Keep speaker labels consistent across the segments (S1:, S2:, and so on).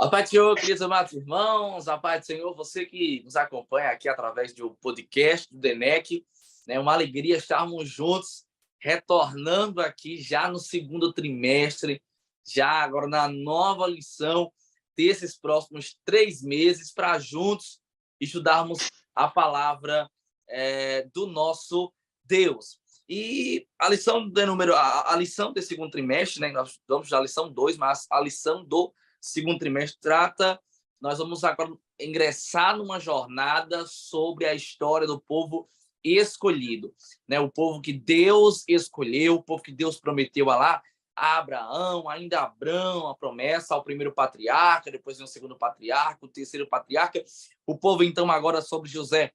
S1: A paz do Senhor, queridos amados irmãos, a paz do Senhor, você que nos acompanha aqui através do podcast do DENEC, né? Uma alegria estarmos juntos, retornando aqui já no segundo trimestre, já agora na nova lição desses próximos 3 meses, para juntos estudarmos a palavra do nosso Deus. E a lição a lição desse segundo trimestre, né? Nós vamos na lição 2, mas a lição do segundo trimestre nós vamos agora ingressar numa jornada sobre a história do povo escolhido, né? O povo que Deus escolheu, o povo que Deus prometeu a Abraão, ainda Abraão, a promessa ao primeiro patriarca, depois vem o segundo patriarca, o terceiro patriarca. O povo, então, agora sobre José,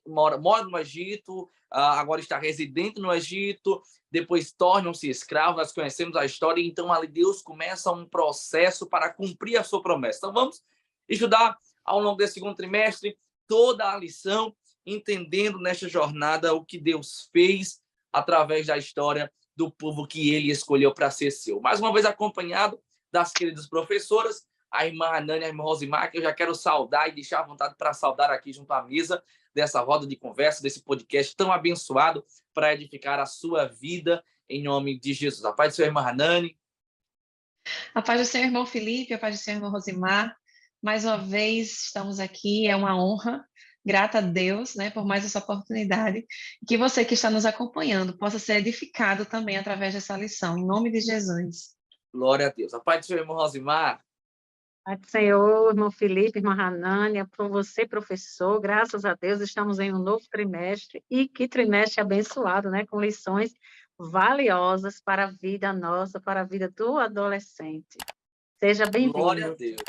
S1: mora no Egito, agora está residente no Egito, depois tornam-se escravos, nós conhecemos a história, e então ali Deus começa um processo para cumprir a sua promessa. Então vamos estudar ao longo desse segundo trimestre toda a lição, entendendo nesta jornada o que Deus fez através da história do povo que ele escolheu para ser seu. Mais uma vez acompanhado das queridas professoras, a irmã Anânia e a irmã Rosimar, que eu já quero saudar e deixar à vontade para saudar aqui junto à mesa dessa roda de conversa, desse podcast tão abençoado para edificar a sua vida em nome de Jesus. A paz do Senhor, irmã Anani.
S2: A paz do Senhor, irmão Felipe, a paz do Senhor, irmã Rosimar. Mais uma vez estamos aqui, é uma honra, grata a Deus, né, por mais essa oportunidade. Que você que está nos acompanhando possa ser edificado também através dessa lição, em nome de Jesus.
S1: Glória a Deus. A paz do Senhor, irmão Rosimar.
S3: Pai do Senhor, irmão Felipe, irmã Hanânia, por você, professor, graças a Deus, estamos em um novo trimestre, e que trimestre abençoado, né, com lições valiosas para a vida nossa, para a vida do adolescente. Seja bem-vindo.
S1: Glória a Deus.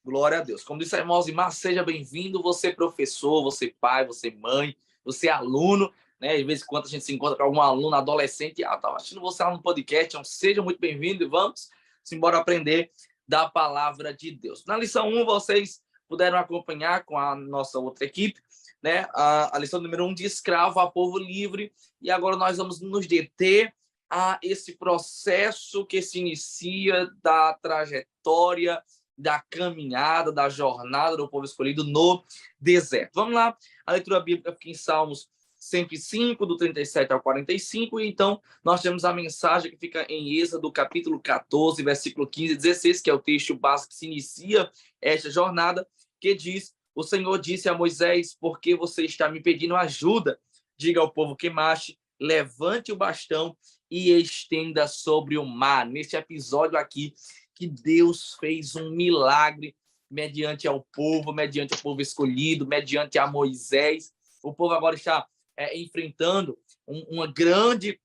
S1: Glória a Deus. Como disse a irmã Rosimar, seja bem-vindo, você professor, você pai, você mãe, você aluno, né? De vez em quando a gente se encontra com algum aluno, adolescente, estava assistindo você lá no podcast, então seja muito bem-vindo e vamos embora aprender da palavra de Deus. Na lição 1, vocês puderam acompanhar com a nossa outra equipe, né? A lição número 1, de escravo a povo livre, e agora nós vamos nos deter a esse processo que se inicia da trajetória, da caminhada, da jornada do povo escolhido no deserto. Vamos lá, a leitura bíblica fica em Salmos 105, do 37 ao 45, e então nós temos a mensagem que fica em Êxodo, capítulo 14, versículo 15 e 16, que é o texto básico que se inicia esta jornada, que diz: o Senhor disse a Moisés, por que você está me pedindo ajuda? Diga ao povo que marche, levante o bastão e estenda sobre o mar. Neste episódio aqui, que Deus fez um milagre mediante ao povo, mediante o povo escolhido, mediante a Moisés. O povo agora está enfrentando um grande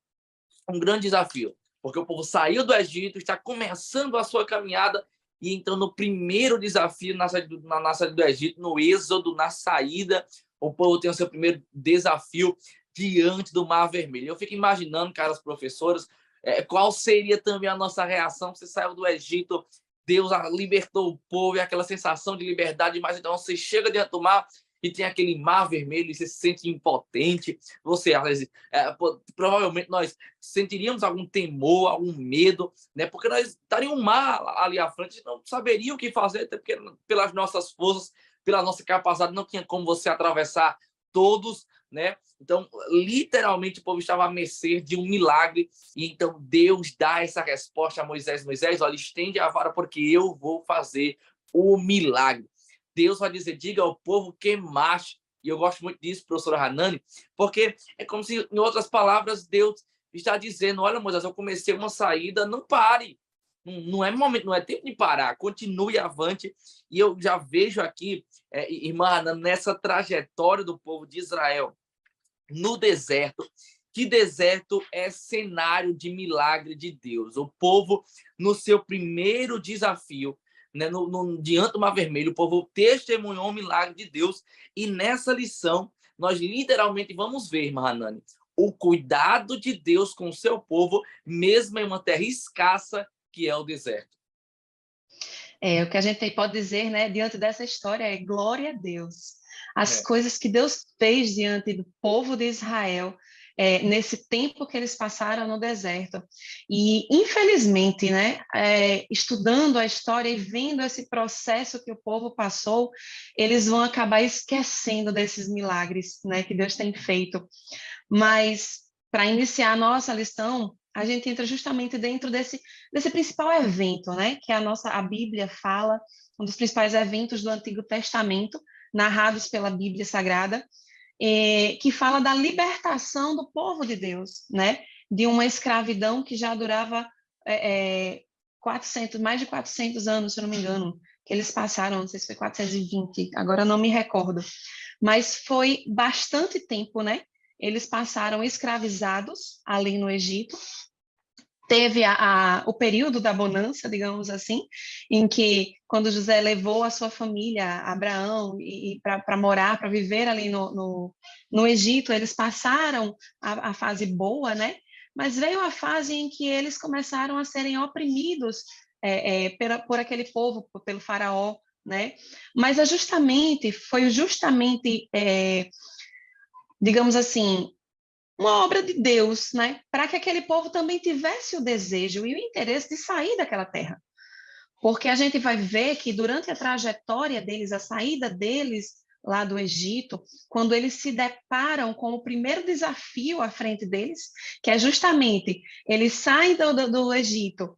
S1: desafio, porque o povo saiu do Egito, está começando a sua caminhada, e então no primeiro desafio na saída do Egito, no êxodo, na saída, o povo tem o seu primeiro desafio diante do Mar Vermelho. Eu fico imaginando, caras professoras, qual seria também a nossa reação? Você saiu do Egito, Deus libertou o povo, e aquela sensação de liberdade, mas então você chega diante do mar e tem aquele mar vermelho e você se sente impotente. Você, às vezes, provavelmente nós sentiríamos algum temor, algum medo, né? Porque nós estaríamos um mar ali à frente, não saberia o que fazer, até porque pelas nossas forças, pela nossa capacidade, não tinha como você atravessar todos, né? Então, literalmente, o povo estava à mercê de um milagre, e então Deus dá essa resposta a Moisés: Moisés, olha, estende a vara, porque eu vou fazer o milagre. Deus vai dizer: diga ao povo que marche. E eu gosto muito disso, professora Hanani, porque é como se, em outras palavras, Deus está dizendo: olha, Moisés, eu comecei uma saída, não pare. Não é momento, não é tempo de parar, continue avante. E eu já vejo aqui, irmã Hanani, nessa trajetória do povo de Israel no deserto, que deserto é cenário de milagre de Deus. O povo, no seu primeiro desafio, né, diante do Mar Vermelho, o povo testemunhou o milagre de Deus, e nessa lição nós literalmente vamos ver, irmã Hanani, o cuidado de Deus com o seu povo, mesmo em uma terra escassa que é o deserto.
S2: O que a gente pode dizer, né, diante dessa história é glória a Deus. As coisas que Deus fez diante do povo de Israel, nesse tempo que eles passaram no deserto. E, infelizmente, né, estudando a história e vendo esse processo que o povo passou, eles vão acabar esquecendo desses milagres, né, que Deus tem feito. Mas, para iniciar a nossa lição, a gente entra justamente dentro desse principal evento, né, que a Bíblia fala, um dos principais eventos do Antigo Testamento, narrados pela Bíblia Sagrada, que fala da libertação do povo de Deus, né, de uma escravidão que já durava mais de 400 anos, se eu não me engano, que eles passaram, não sei se foi 420, agora não me recordo, mas foi bastante tempo, né? Eles passaram escravizados ali no Egito. Teve o período da bonança, digamos assim, em que, quando José levou a sua família, Abraão, para morar, para viver ali no Egito, eles passaram a fase boa, né? Mas veio a fase em que eles começaram a serem oprimidos por aquele povo, pelo faraó, né? Mas foi justamente, digamos assim, uma obra de Deus, né? Para que aquele povo também tivesse o desejo e o interesse de sair daquela terra. Porque a gente vai ver que durante a trajetória deles, a saída deles lá do Egito, quando eles se deparam com o primeiro desafio à frente deles, que é justamente, eles saem do Egito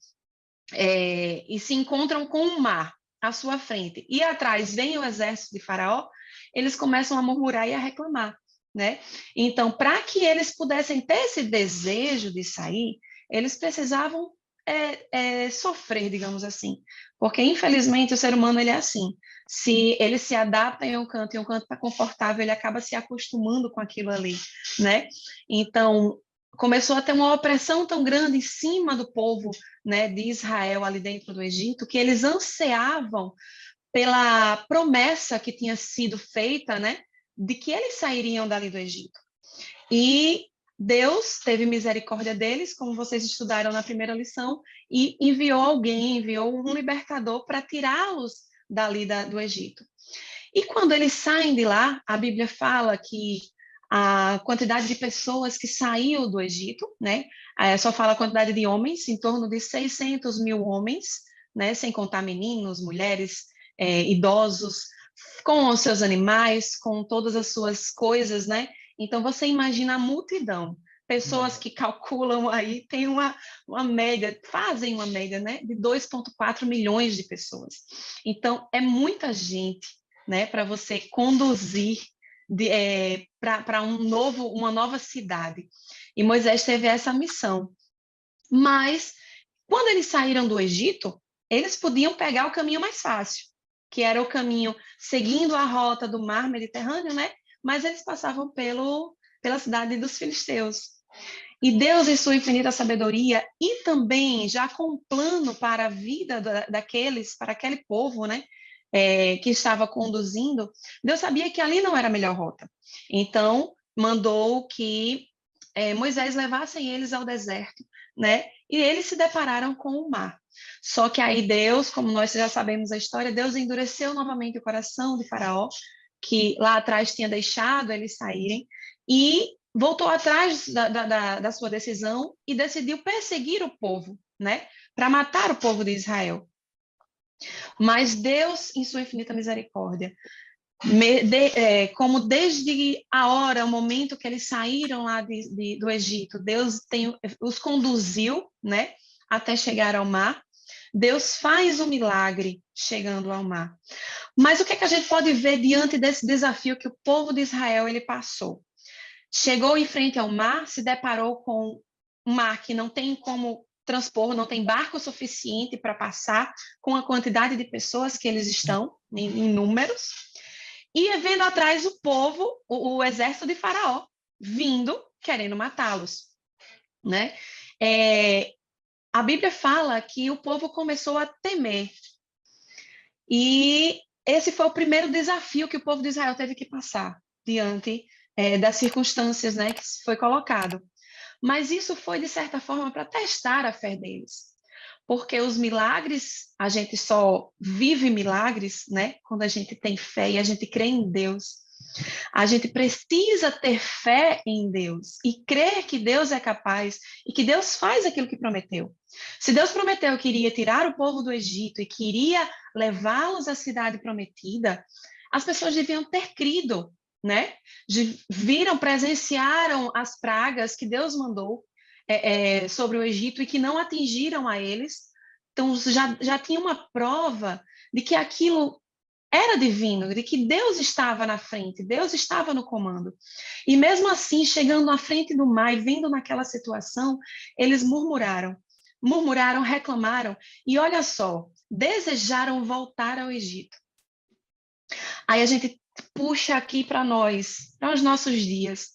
S2: e se encontram com o mar à sua frente, e atrás vem o exército de Faraó, eles começam a murmurar e a reclamar, né? Então, para que eles pudessem ter esse desejo de sair, eles precisavam sofrer, digamos assim, porque infelizmente o ser humano ele é assim. Se ele se adapta em um canto e um canto está confortável, ele acaba se acostumando com aquilo ali, né? Então, começou a ter uma opressão tão grande em cima do povo, né, de Israel ali dentro do Egito, que eles ansiavam pela promessa que tinha sido feita, né, de que eles sairiam dali do Egito. E Deus teve misericórdia deles, como vocês estudaram na primeira lição, e enviou um libertador para tirá-los dali do Egito. E quando eles saem de lá, a Bíblia fala que a quantidade de pessoas que saiu do Egito, né? Só fala a quantidade de homens, em torno de 600 mil homens, né? Sem contar meninos, mulheres, idosos, com os seus animais, com todas as suas coisas, né? Então, você imagina a multidão, pessoas que calculam aí, tem uma média, fazem uma média, né? De 2,4 milhões de pessoas. Então, é muita gente, né? Para você conduzir para uma nova cidade. E Moisés teve essa missão. Mas, quando eles saíram do Egito, eles podiam pegar o caminho mais fácil, que era o caminho seguindo a rota do mar Mediterrâneo, né? Mas eles passavam pela cidade dos filisteus. E Deus, em sua infinita sabedoria, e também já com um plano para a vida para aquele povo, né? Que estava conduzindo, Deus sabia que ali não era a melhor rota. Então, mandou que Moisés levassem eles ao deserto, né? E eles se depararam com o mar. Só que aí Deus, como nós já sabemos a história, Deus endureceu novamente o coração de Faraó, que lá atrás tinha deixado eles saírem, e voltou atrás da sua decisão e decidiu perseguir o povo, né? Para matar o povo de Israel. Mas Deus, em sua infinita misericórdia, como desde a hora, o momento que eles saíram lá do Egito, Deus os conduziu, né, até chegar ao mar. Deus faz um milagre chegando ao mar. Mas o que a gente pode ver diante desse desafio que o povo de Israel ele passou? Chegou em frente ao mar, se deparou com um mar que não tem como transpor, não tem barco suficiente para passar com a quantidade de pessoas que eles estão, em números, e vendo atrás o povo, o exército de Faraó, vindo, querendo matá-los, né? A Bíblia fala que o povo começou a temer, e esse foi o primeiro desafio que o povo de Israel teve que passar diante das circunstâncias, né, que foi colocado. Mas isso foi, de certa forma, para testar a fé deles. Porque os milagres, a gente só vive milagres, né, quando a gente tem fé e a gente crê em Deus. A gente precisa ter fé em Deus e crer que Deus é capaz e que Deus faz aquilo que prometeu. Se Deus prometeu que iria tirar o povo do Egito e que iria levá-los à cidade prometida, as pessoas deviam ter crido, né? Viram, presenciaram as pragas que Deus mandou sobre o Egito e que não atingiram a eles. Então, já tinha uma prova de que aquilo era divino, de que Deus estava na frente, Deus estava no comando. E mesmo assim, chegando à frente do mar e vendo naquela situação, eles murmuraram, reclamaram e olha só, desejaram voltar ao Egito. Aí a gente puxa aqui para nós, para os nossos dias.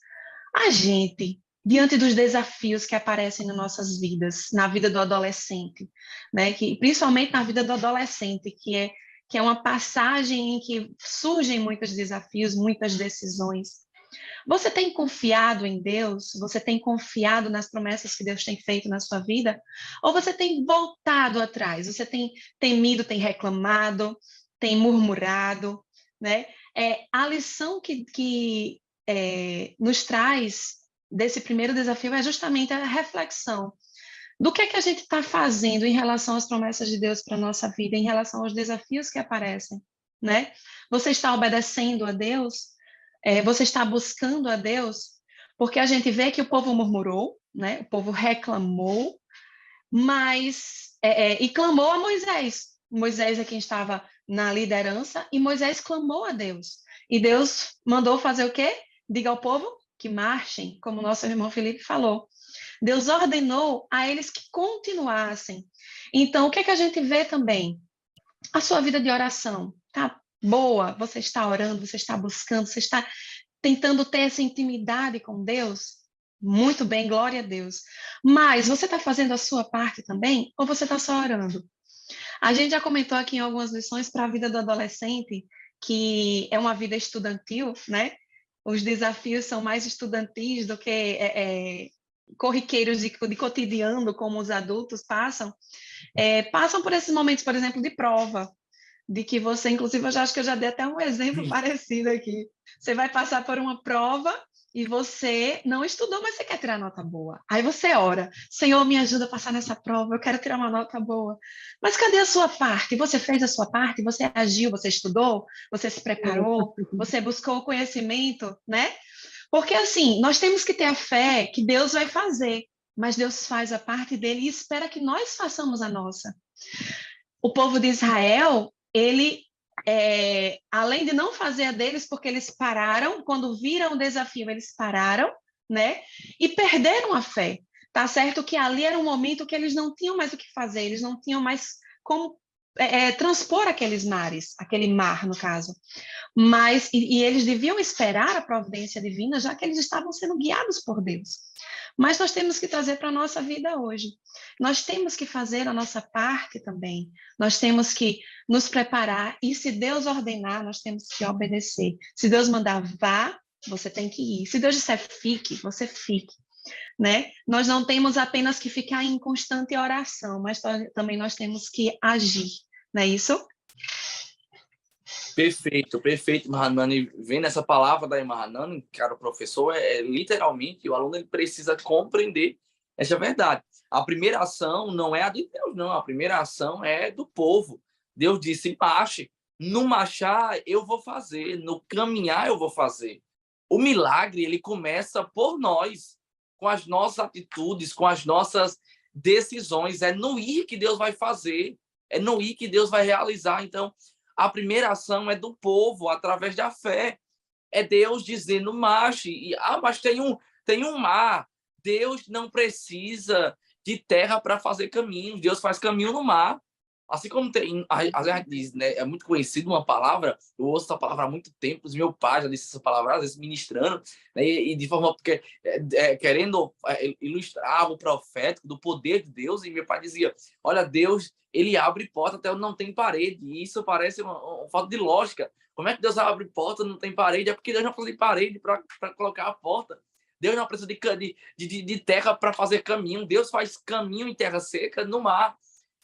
S2: A gente, diante dos desafios que aparecem nas nossas vidas, na vida do adolescente, né, que principalmente na vida do adolescente, que é uma passagem em que surgem muitos desafios, muitas decisões. Você tem confiado em Deus? Você tem confiado nas promessas que Deus tem feito na sua vida? Ou você tem voltado atrás? Você tem temido, tem reclamado, tem murmurado, né? A lição que nos traz desse primeiro desafio é justamente a reflexão do que é que a gente está fazendo em relação às promessas de Deus para a nossa vida, em relação aos desafios que aparecem, né? Você está obedecendo a Deus? Você está buscando a Deus? Porque a gente vê que o povo murmurou, né? O povo reclamou, mas e clamou a Moisés. Moisés é quem estava na liderança e Moisés clamou a Deus. E Deus mandou fazer o quê? Diga ao povo que marchem, como nosso irmão Felipe falou. Deus ordenou a eles que continuassem. Então, o que é que a gente vê também? A sua vida de oração tá boa? Você está orando, você está buscando, você está tentando ter essa intimidade com Deus? Muito bem, glória a Deus. Mas você está fazendo a sua parte também? Ou você está só orando? A gente já comentou aqui em algumas lições para a vida do adolescente, que é uma vida estudantil, né? Os desafios são mais estudantis do que corriqueiros de cotidiano, como os adultos passam. Passam por esses momentos, por exemplo, de prova, de que você, inclusive, eu já acho que eu já dei até um exemplo parecido aqui. Você vai passar por uma prova e você não estudou, mas você quer tirar nota boa. Aí você ora, Senhor, me ajuda a passar nessa prova, eu quero tirar uma nota boa. Mas cadê a sua parte? Você fez a sua parte? Você agiu, você estudou? Você se preparou? Você buscou o conhecimento, né? Porque assim, nós temos que ter a fé que Deus vai fazer, mas Deus faz a parte dele e espera que nós façamos a nossa. O povo de Israel, ele, além de não fazer a deles, porque eles pararam, quando viram o desafio, eles pararam, né? E perderam a fé. Tá certo que ali era um momento que eles não tinham mais o que fazer, eles não tinham mais como transpor aqueles mares, aquele mar, no caso. Mas, e eles deviam esperar a providência divina, já que eles estavam sendo guiados por Deus. Mas nós temos que trazer para a nossa vida hoje. Nós temos que fazer a nossa parte também. Nós temos que nos preparar e, se Deus ordenar, nós temos que obedecer. Se Deus mandar vá, você tem que ir. Se Deus disser fique, você fique. Né? Nós não temos apenas que ficar em constante oração, mas também nós temos que agir. Não é isso?
S1: Perfeito, perfeito, Mahanani. Vendo essa palavra da Mahanani, cara, o professor, literalmente, o aluno ele precisa compreender essa verdade. A primeira ação não é a de Deus, não. A primeira ação é do povo. Deus disse, marche. No marchar, eu vou fazer. No caminhar, eu vou fazer. O milagre, ele começa por nós, com as nossas atitudes, com as nossas decisões. É no ir que Deus vai fazer. É no ir que Deus vai realizar. Então, a primeira ação é do povo, através da fé. É Deus dizendo, marche. Mas tem um mar. Deus não precisa de terra para fazer caminho. Deus faz caminho no mar. Assim como tem, a gente diz, né? É muito conhecido uma palavra, eu ouço essa palavra há muito tempo, meu pai já disse essa palavra, às vezes ministrando, né? E de forma querendo ilustrar o profético do poder de Deus, e meu pai dizia, olha, Deus, ele abre porta até onde não tem parede, e isso parece uma falta de lógica. Como é que Deus abre porta onde não tem parede? É porque Deus não precisa de parede para colocar a porta. Deus não precisa de terra para fazer caminho. Deus faz caminho em terra seca no mar.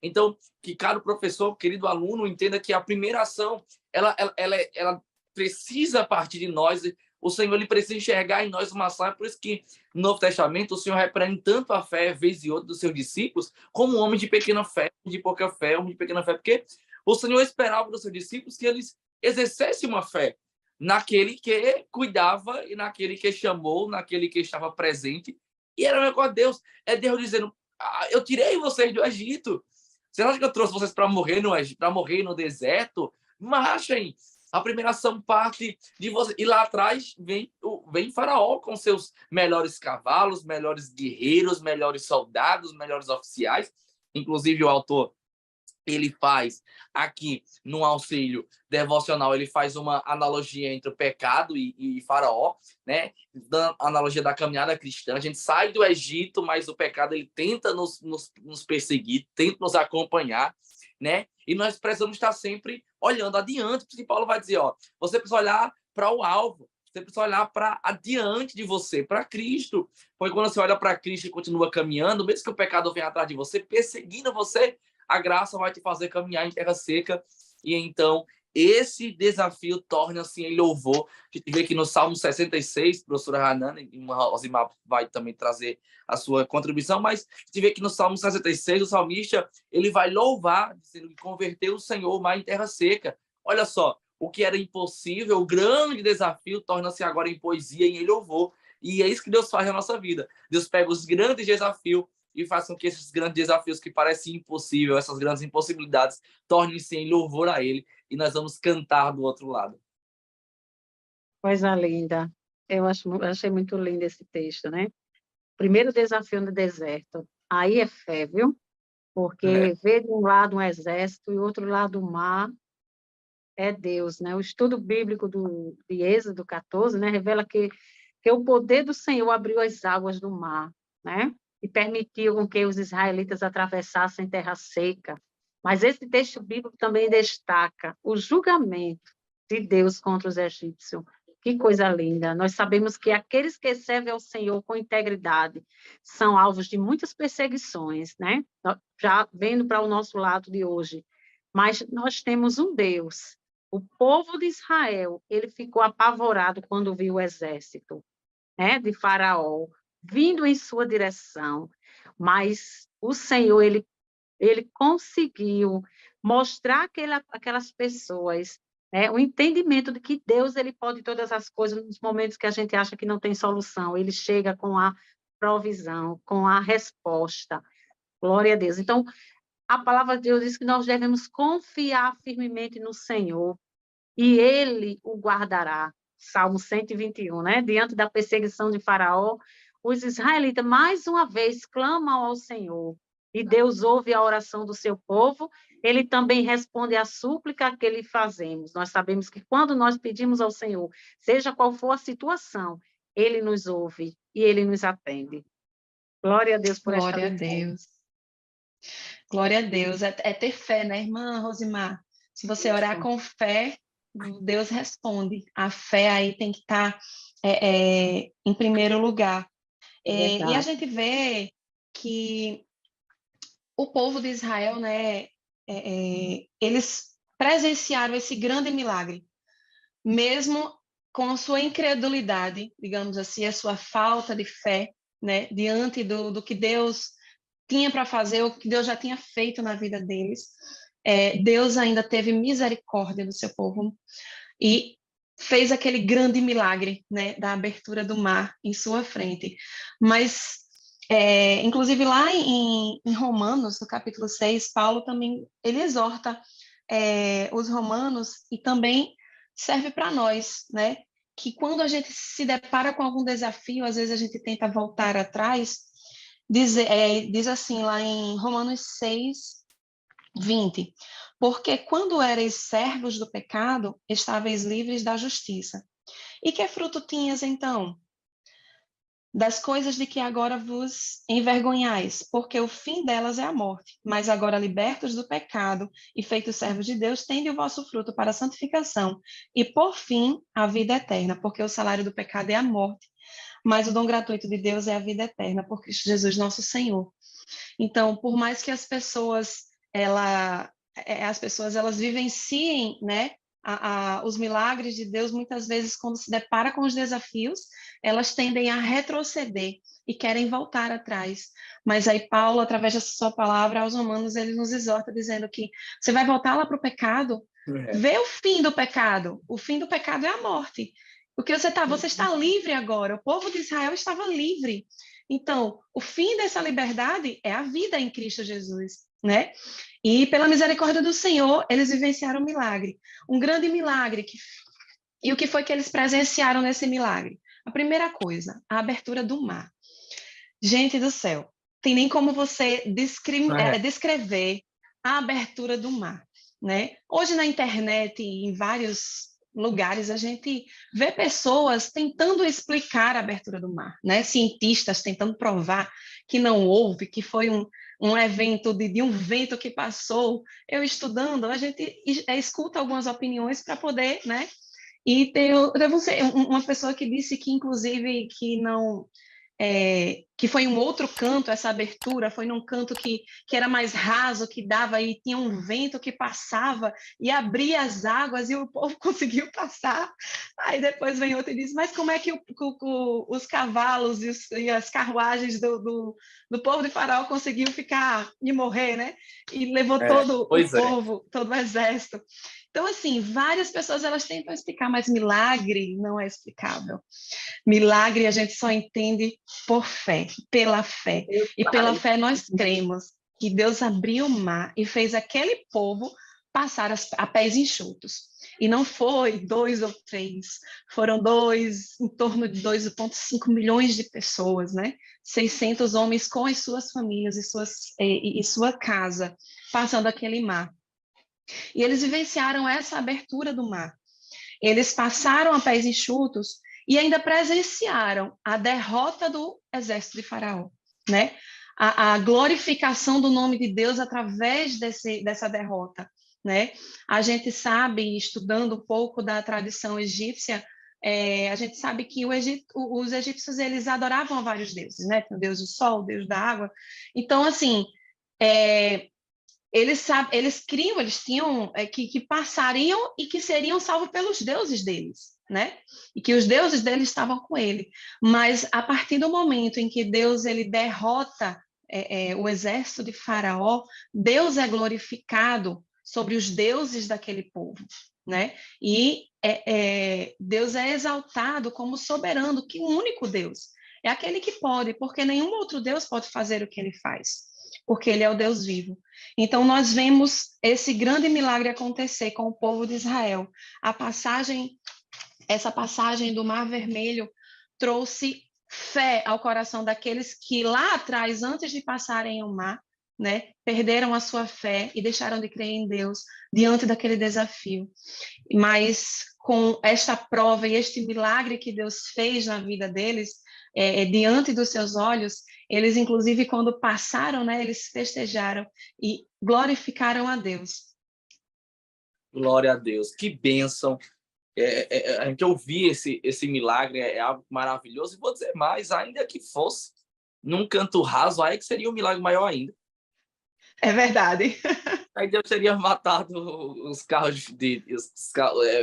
S1: Então, que caro professor, querido aluno, entenda que a primeira ação, ela precisa partir de nós. O Senhor, ele precisa enxergar em nós uma ação. É por isso que no Novo Testamento o Senhor repreende tanto a fé, vez e outra, dos seus discípulos, como homem de pequena fé, de pouca fé, homem de pequena fé, porque o Senhor esperava dos seus discípulos que eles exercessem uma fé naquele que cuidava e naquele que chamou, naquele que estava presente. E era o meu Deus. É Deus dizendo, eu tirei vocês do Egito. Você acha que eu trouxe vocês para morrer no Egito, para morrer no deserto? Marchem. A primeira ação parte de você. E lá atrás vem Faraó com seus melhores cavalos, melhores guerreiros, melhores soldados, melhores oficiais. Inclusive, o autor, ele faz aqui no auxílio devocional, ele faz uma analogia entre o pecado e Faraó, né? Da analogia da caminhada cristã. A gente sai do Egito, mas o pecado ele tenta nos perseguir, tenta nos acompanhar, né? E nós precisamos estar sempre olhando adiante, porque Paulo vai dizer, ó, você precisa olhar para o alvo, você precisa olhar para adiante de você, para Cristo. Porque quando você olha para Cristo e continua caminhando, mesmo que o pecado venha atrás de você, perseguindo você, a graça vai te fazer caminhar em terra seca. E então, esse desafio torna-se em louvor. A gente vê que no Salmo 66, a professora Hanan, e Rosimar vai também trazer a sua contribuição, mas a gente vê que no Salmo 66, o salmista, ele vai louvar, dizendo que converteu o Senhor o mar em terra seca. Olha só, o que era impossível, o grande desafio, torna-se agora em poesia e em louvor. E é isso que Deus faz na nossa vida. Deus pega os grandes desafios e faz com que esses grandes desafios que parecem impossíveis, essas grandes impossibilidades, tornem-se em louvor a Ele, e nós vamos cantar do outro lado.
S3: Coisa linda. Achei muito lindo esse texto, né? Primeiro desafio no deserto. Aí é fé, viu? Porque ver de um lado um exército e outro lado o mar é Deus, né? O estudo bíblico de Êxodo 14, né, revela que o poder do Senhor abriu as águas do mar, né? E permitiu com que os israelitas atravessassem terra seca. Mas esse texto bíblico também destaca o julgamento de Deus contra os egípcios. Que coisa linda! Nós sabemos que aqueles que servem ao Senhor com integridade são alvos de muitas perseguições, né? Já vendo para o nosso lado de hoje. Mas nós temos um Deus. O povo de Israel, ele ficou apavorado quando viu o exército, né, de Faraó vindo em sua direção. Mas o Senhor, ele conseguiu mostrar aquelas pessoas, né, o entendimento de que Deus ele pode todas as coisas nos momentos que a gente acha que não tem solução. Ele chega com a provisão, com a resposta. Glória a Deus. Então, a palavra de Deus diz que nós devemos confiar firmemente no Senhor e Ele o guardará. Salmo 121, né? Diante da perseguição de Faraó, os israelitas mais uma vez clamam ao Senhor e Deus ouve a oração do seu povo. Ele também responde à súplica que lhe fazemos. Nós sabemos que quando nós pedimos ao Senhor, seja qual for a situação, Ele nos ouve e Ele nos atende. Glória a Deus por esta
S2: Glória a Deus. Glória a Deus. É ter fé, né, irmã Rosimar? Se você orar com fé, Deus responde. A fé aí tem que estar em primeiro lugar. E a gente vê que o povo de Israel, né, eles presenciaram esse grande milagre, mesmo com a sua incredulidade, digamos assim, a sua falta de fé, né, diante do que Deus tinha para fazer, o que Deus já tinha feito na vida deles. Deus ainda teve misericórdia do seu povo e fez aquele grande milagre, né, da abertura do mar em sua frente. Mas, inclusive lá em Romanos, no capítulo 6, Paulo também ele exorta os romanos e também serve para nós, né, que quando a gente se depara com algum desafio, às vezes a gente tenta voltar atrás. Diz assim lá em Romanos 6, 20: porque quando erais servos do pecado, estáveis livres da justiça. E que fruto tinhas então? Das coisas de que agora vos envergonhais, porque o fim delas é a morte. Mas agora libertos do pecado e feitos servos de Deus, tende o vosso fruto para a santificação e, por fim, a vida eterna, porque o salário do pecado é a morte, mas o dom gratuito de Deus é a vida eterna, por Cristo Jesus, nosso Senhor. Então, por mais que as pessoas elas vivenciem, né, os milagres de Deus, muitas vezes, quando se depara com os desafios, elas tendem a retroceder e querem voltar atrás. Mas aí Paulo, através da sua palavra aos Romanos, ele nos exorta dizendo que você vai voltar lá para o pecado, vê o fim do pecado. O fim do pecado é a morte. Porque você está livre agora. O povo de Israel estava livre. Então, o fim dessa liberdade é a vida em Cristo Jesus, né? E pela misericórdia do Senhor, eles vivenciaram um milagre. Um grande milagre. E o que foi que eles presenciaram nesse milagre? A primeira coisa, a abertura do mar. Gente do céu, tem nem como você descrever a abertura do mar, né? Hoje na internet e em vários lugares a gente vê pessoas tentando explicar a abertura do mar, né? Cientistas tentando provar que não houve, que foi um evento de um vento que passou. Eu estudando, a gente escuta algumas opiniões para poder, né? E teve uma pessoa que disse que, inclusive, que não... que foi um outro canto, essa abertura, foi num canto que era mais raso, que dava e tinha um vento que passava e abria as águas e o povo conseguiu passar. Aí depois vem outro e diz, mas como é que os cavalos e as carruagens do povo de Faraó conseguiu ficar e morrer, né? E levou todo o povo, todo o exército. Então, assim, várias pessoas elas tentam explicar, mas milagre não é explicável. Milagre a gente só entende por fé, pela fé. E pela fé nós cremos que Deus abriu o mar e fez aquele povo passar a pés enxutos. E não foi 2 ou 3, foram em torno de 2,5 milhões de pessoas, né? 600 homens com as suas famílias e sua casa, passando aquele mar. E eles vivenciaram essa abertura do mar. Eles passaram a pés enxutos e ainda presenciaram a derrota do exército de Faraó, né? A glorificação do nome de Deus através dessa derrota, né? A gente sabe, estudando um pouco da tradição egípcia, a gente sabe que os egípcios eles adoravam a vários deuses, né? O deus do sol, o deus da água. Então, assim, eles criam, eles tinham que passariam e que seriam salvos pelos deuses deles, né? E que os deuses deles estavam com ele. Mas a partir do momento em que Deus ele derrota o exército de Faraó, Deus é glorificado sobre os deuses daquele povo, né? E Deus é exaltado como soberano, que o único Deus é aquele que pode, porque nenhum outro Deus pode fazer o que ele faz, porque ele é o Deus vivo. Então, nós vemos esse grande milagre acontecer com o povo de Israel. Essa passagem do Mar Vermelho trouxe fé ao coração daqueles que lá atrás, antes de passarem o mar, né, perderam a sua fé e deixaram de crer em Deus diante daquele desafio. Mas com esta prova e este milagre que Deus fez na vida deles, diante dos seus olhos, eles, inclusive, quando passaram, né, eles festejaram e glorificaram a Deus.
S1: Glória a Deus, que bênção. A gente ouvir esse milagre é algo maravilhoso. E vou dizer mais, ainda que fosse num canto raso, aí que seria um milagre maior ainda.
S2: É verdade.
S1: Aí Deus teria matado os carros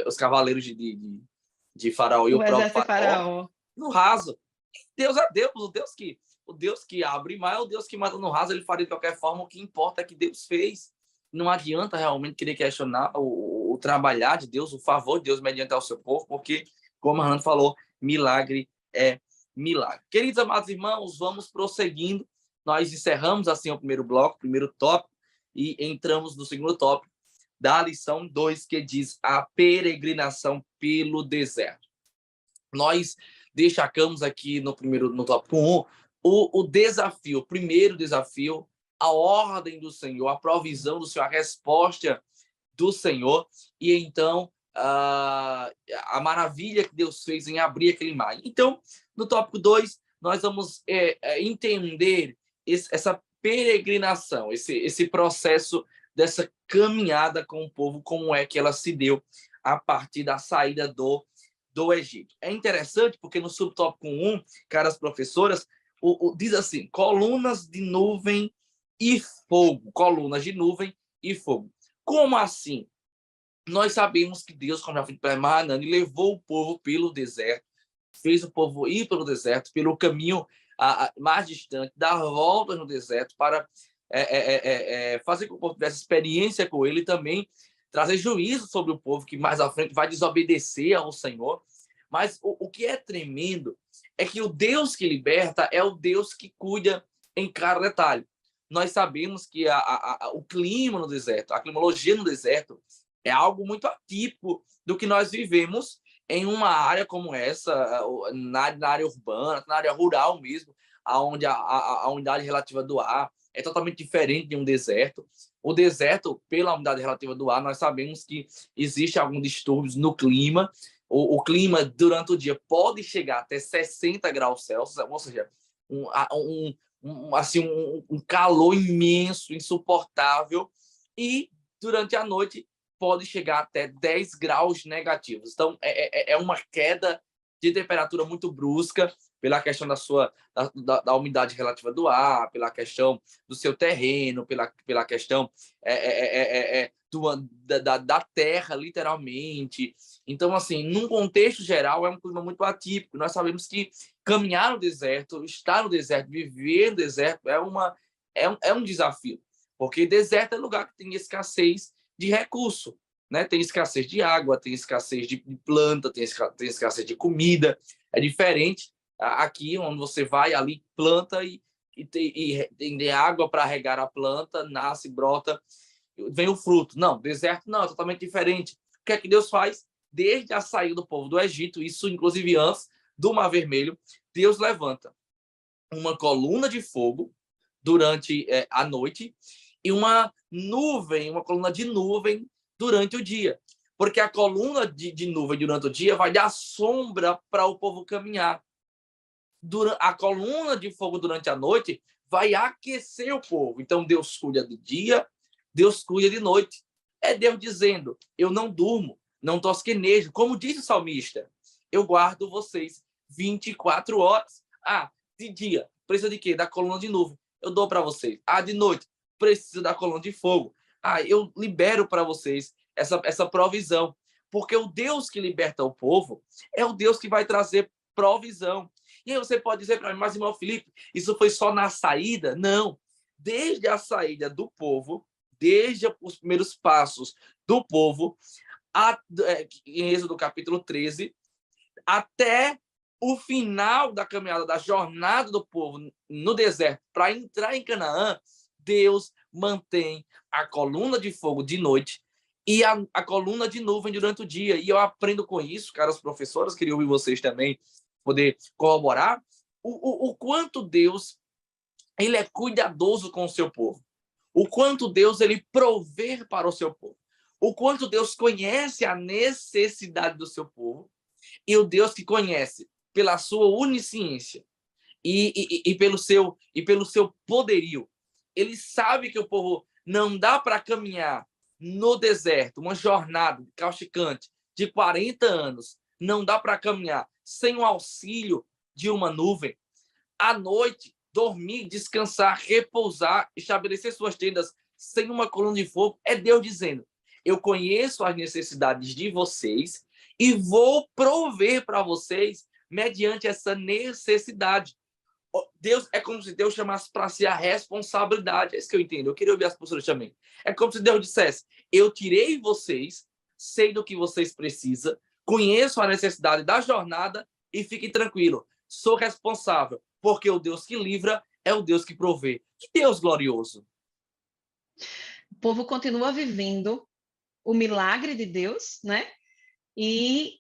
S1: os cavaleiros de Faraó e o próprio Faraó no raso. Deus é Deus, o Deus que abre mar é o Deus que mata no raso, ele faria de qualquer forma. O que importa é que Deus fez. Não adianta realmente querer questionar o trabalhar de Deus, o favor de Deus mediante ao seu povo, porque, como a Hannah falou, milagre é milagre. Queridos amados irmãos, vamos prosseguindo. Nós encerramos assim o primeiro bloco, o primeiro tópico, e entramos no segundo tópico da lição 2, que diz a peregrinação pelo deserto. Nós destacamos aqui no tópico 1 o desafio, o primeiro desafio, a ordem do Senhor, a provisão do Senhor, a resposta do Senhor, e então a maravilha que Deus fez em abrir aquele mar. Então, no tópico 2, nós vamos entender essa peregrinação, esse processo dessa caminhada com o povo, como é que ela se deu a partir da saída do Egito. É interessante porque no subtópico 1, caras professoras, diz assim, colunas de nuvem e fogo. Colunas de nuvem e fogo. Como assim? nós sabemos que Deus, como já foi para Mahanani, levou o povo pelo deserto, fez o povo ir pelo deserto, pelo caminho mais distante, dar voltas no deserto para fazer com que o povo tivesse experiência com ele e também trazer juízo sobre o povo que mais à frente vai desobedecer ao Senhor. Mas o que é tremendo é que o Deus que liberta é o Deus que cuida em cada detalhe. Nós sabemos que o clima no deserto, a climatologia no deserto é algo muito atípico do que nós vivemos em uma área como essa, na área urbana, na área rural mesmo, onde a umidade relativa do ar é totalmente diferente de um deserto. O deserto, pela umidade relativa do ar, nós sabemos que existe alguns distúrbios no clima. O clima, durante o dia, pode chegar até 60 graus Celsius, ou seja, um calor imenso, insuportável, e durante a noite pode chegar até 10 graus negativos. Então, é uma queda de temperatura muito brusca pela questão da umidade relativa do ar, pela questão do seu terreno, pela questão da terra, literalmente. Então, assim, num contexto geral, é um clima muito atípico. Nós sabemos que caminhar no deserto, estar no deserto, viver no deserto é um desafio, porque deserto é lugar que tem escassez de recurso, né? Tem escassez de água, tem escassez de planta, tem escassez de comida. É diferente aqui, onde você vai ali, planta e tem água para regar a planta, nasce, brota, vem o fruto. Não, deserto não, é totalmente diferente. O que é que Deus faz? Desde a saída do povo do Egito, isso inclusive antes do Mar Vermelho, Deus levanta uma coluna de fogo durante a noite e uma coluna de nuvem durante o dia. Porque a coluna de nuvem durante o dia vai dar sombra para o povo caminhar. A coluna de fogo durante a noite vai aquecer o povo. Então, Deus cuida de dia, Deus cuida de noite. É Deus dizendo, eu não durmo, não tosquenejo. Como disse o salmista, eu guardo vocês 24 horas. De dia, precisa de quê? Da coluna de nuvem. Eu dou para vocês. De noite, precisa da coluna de fogo. Eu libero para vocês essa provisão. Porque o Deus que liberta o povo é o Deus que vai trazer provisão. E aí você pode dizer para mim, mas irmão Felipe, isso foi só na saída? Não. Desde a saída do povo, desde os primeiros passos do povo, em Êxodo capítulo 13, até o final da caminhada, da jornada do povo no deserto para entrar em Canaã, Deus mantém a coluna de fogo de noite e a coluna de nuvem durante o dia. E eu aprendo com isso, caras professoras, queria ouvir vocês também, poder corroborar, o quanto Deus ele é cuidadoso com o seu povo. O quanto Deus ele provê para o seu povo. O quanto Deus conhece a necessidade do seu povo. E o Deus que conhece pela sua onisciência e pelo seu poderio. Ele sabe que o povo não dá para caminhar no deserto, uma jornada causticante de 40 anos, não dá para caminhar sem o auxílio de uma nuvem. À noite, dormir, descansar, repousar, estabelecer suas tendas sem uma coluna de fogo, é Deus dizendo, eu conheço as necessidades de vocês e vou prover para vocês mediante essa necessidade. Deus é como se Deus chamasse para si a responsabilidade. É isso que eu entendo. Eu queria ouvir as pessoas também. É como se Deus dissesse, eu tirei vocês, sei do que vocês precisam, conheço a necessidade da jornada e fiquem tranquilos. Sou responsável, porque o Deus que livra é o Deus que provê. Que Deus glorioso.
S2: O povo continua vivendo o milagre de Deus, né? E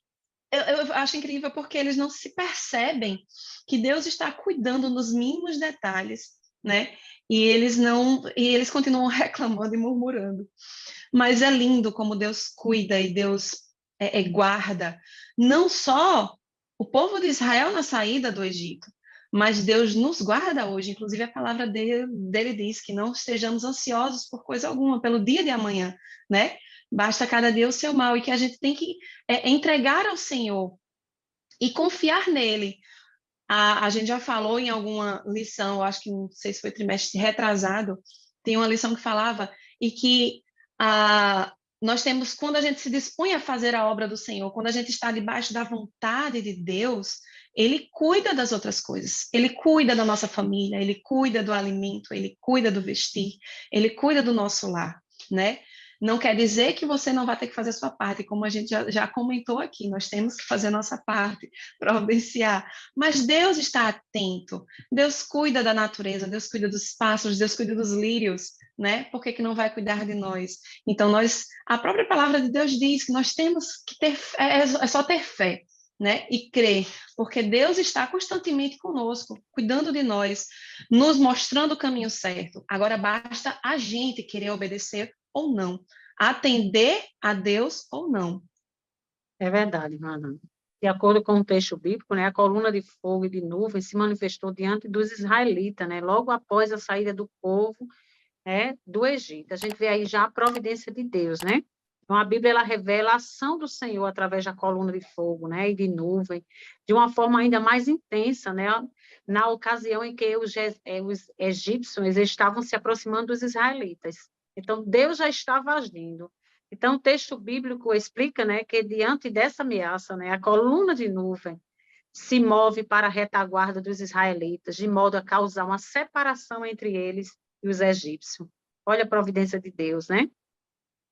S2: eu acho incrível porque eles não se percebem que Deus está cuidando nos mínimos detalhes, né? E eles continuam reclamando e murmurando. Mas é lindo como Deus cuida e Deus guarda não só o povo de Israel na saída do Egito, mas Deus nos guarda hoje. Inclusive a palavra dele diz que não estejamos ansiosos por coisa alguma, pelo dia de amanhã, né? Basta cada dia o seu mal e que a gente tem que entregar ao Senhor e confiar nele. A gente já falou em alguma lição, eu acho que não sei se foi trimestre retrasado, tem uma lição que falava e que Nós temos, quando a gente se dispõe a fazer a obra do Senhor, quando a gente está debaixo da vontade de Deus, Ele cuida das outras coisas. Ele cuida da nossa família, Ele cuida do alimento, Ele cuida do vestir, Ele cuida do nosso lar, né? Não quer dizer que você não vai ter que fazer a sua parte, como a gente já comentou aqui, nós temos que fazer a nossa parte, providenciar. Mas Deus está atento, Deus cuida da natureza, Deus cuida dos pássaros, Deus cuida dos lírios, né? Por que não vai cuidar de nós? Então, a própria palavra de Deus diz que nós temos que ter, é só ter fé, né? E crer, porque Deus está constantemente conosco, cuidando de nós, nos mostrando o caminho certo. Agora basta a gente querer obedecer ou não, atender a Deus ou não.
S3: É verdade, irmã. De acordo com o texto bíblico, né, a coluna de fogo e de nuvem se manifestou diante dos israelitas, né, logo após a saída do povo, né, do Egito. A gente vê aí já a providência de Deus, né? Então, a Bíblia ela revela a ação do Senhor através da coluna de fogo, né, e de nuvem, de uma forma ainda mais intensa, né, na ocasião em que os egípcios estavam se aproximando dos israelitas. Então, Deus já estava agindo. Então, o texto bíblico explica, né, que diante dessa ameaça, né, a coluna de nuvem se move para a retaguarda dos israelitas, de modo a causar uma separação entre eles e os egípcios. Olha a providência de Deus, né?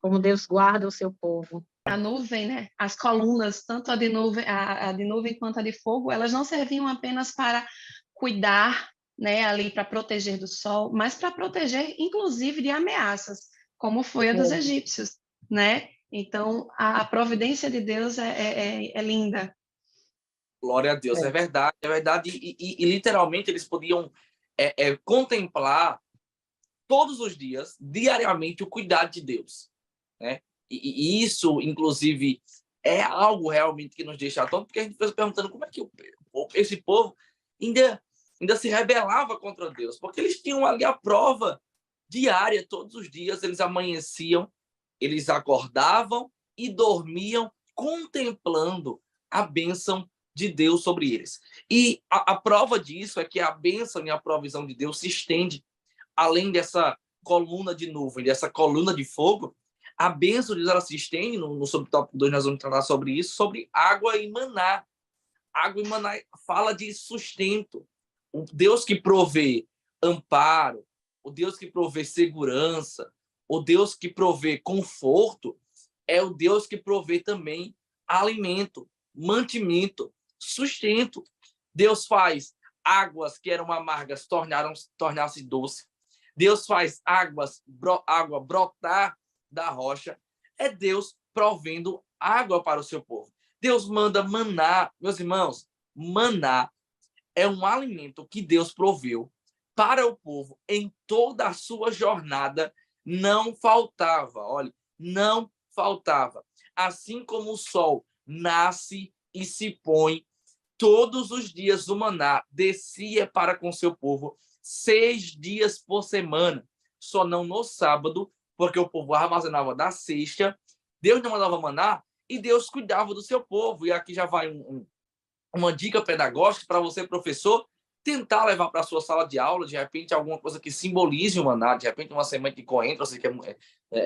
S3: Como Deus guarda o seu povo.
S2: A nuvem, né? As colunas, tanto a de nuvem quanto a de fogo, elas não serviam apenas para cuidar, né, ali para proteger do sol, mas para proteger, inclusive, de ameaças, como foi a dos egípcios, né? Então, a providência de Deus é linda.
S1: Glória a Deus, é verdade, é verdade. E literalmente eles podiam contemplar todos os dias, diariamente, o cuidado de Deus, né? E isso, inclusive, é algo realmente que nos deixa atônitos, porque a gente fica perguntando como é que esse povo ainda se rebelava contra Deus, porque eles tinham ali a prova diária, todos os dias eles amanheciam, eles acordavam e dormiam contemplando a bênção de Deus sobre eles. E a prova disso é que a bênção e a provisão de Deus se estende além dessa coluna de nuvem, dessa coluna de fogo. A bênção de Deus ela se estende, no subtópico 2 nós vamos tratar sobre isso, sobre água e maná. Água e maná fala de sustento. O Deus que provê amparo, o Deus que provê segurança, o Deus que provê conforto, é o Deus que provê também alimento, mantimento, sustento. Deus faz águas que eram amargas tornar-se doce. Deus faz água brotar da rocha. É Deus provendo água para o seu povo. Deus manda maná. Meus irmãos, maná é um alimento que Deus proveu para o povo em toda a sua jornada. Não faltava, olha, não faltava. Assim como o sol nasce e se põe, todos os dias o maná descia para com seu povo 6 dias por semana, só não no sábado, porque o povo armazenava da sexta, Deus não mandava maná e Deus cuidava do seu povo. E aqui já vai uma dica pedagógica para você, professor, tentar levar para a sua sala de aula, de repente, alguma coisa que simbolize o maná, de repente, uma semente de coentro, eu sei que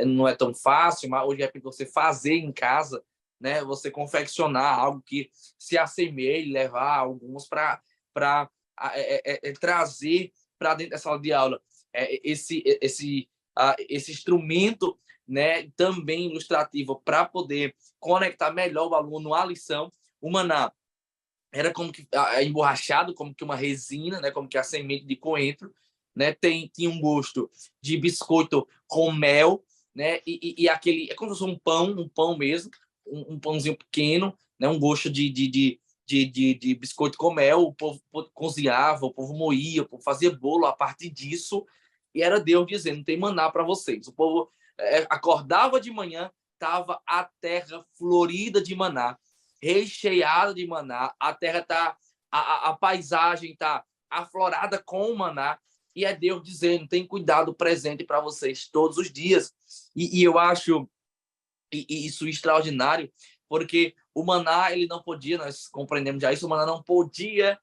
S1: não é tão fácil, mas hoje, de repente, você fazer em casa, né? Você confeccionar algo que se assemelhe, levar alguns para trazer para dentro da sala de aula esse instrumento, né, também ilustrativo para poder conectar melhor o aluno à lição. O maná era como que emborrachado, como que uma resina, né, como que a semente de coentro, né, tinha um gosto de biscoito com mel, né, e aquele é como se fosse um pão mesmo, um pãozinho pequeno, né, um gosto de biscoito com mel. O povo cozinhava, o povo moía, o povo fazia bolo a partir disso, e era Deus dizendo: não tem maná para vocês. O povo acordava de manhã, estava a terra florida de maná, recheada de maná, a terra tá, a paisagem tá aflorada com o maná, e é Deus dizendo: tem cuidado presente para vocês todos os dias. E eu acho isso extraordinário, porque o maná, ele não podia, nós compreendemos já isso, o maná não podia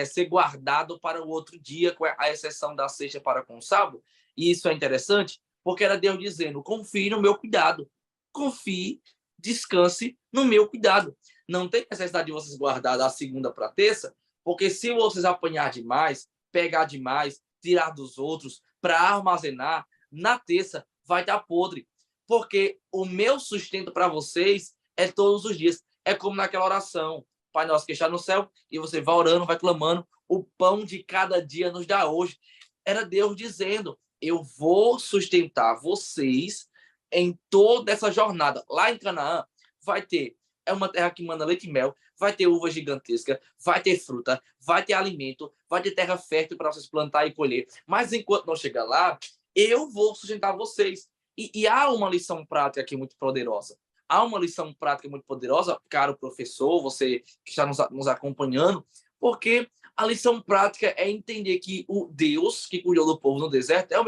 S1: ser guardado para o outro dia, com a exceção da sexta para com o sábado. E isso é interessante, porque era Deus dizendo: confie no meu cuidado, confie, descanse no meu cuidado. Não tem necessidade de vocês guardar da segunda para terça, porque se vocês apanhar demais, pegar demais, tirar dos outros para armazenar, na terça vai estar podre. Porque o meu sustento para vocês é todos os dias. É como naquela oração. Pai nosso que está no céu, e você vai orando, vai clamando, o pão de cada dia nos dá hoje. Era Deus dizendo, eu vou sustentar vocês em toda essa jornada. Lá em Canaã vai ter, é uma terra que manda leite e mel, vai ter uva gigantesca, vai ter fruta, vai ter alimento, vai ter terra fértil para vocês plantar e colher. Mas enquanto não chegar lá, eu vou sustentar vocês. E há uma lição prática aqui muito poderosa. Há uma lição prática muito poderosa, caro professor, você que está nos acompanhando, porque a lição prática é entender que o Deus que cuidou do povo no deserto é o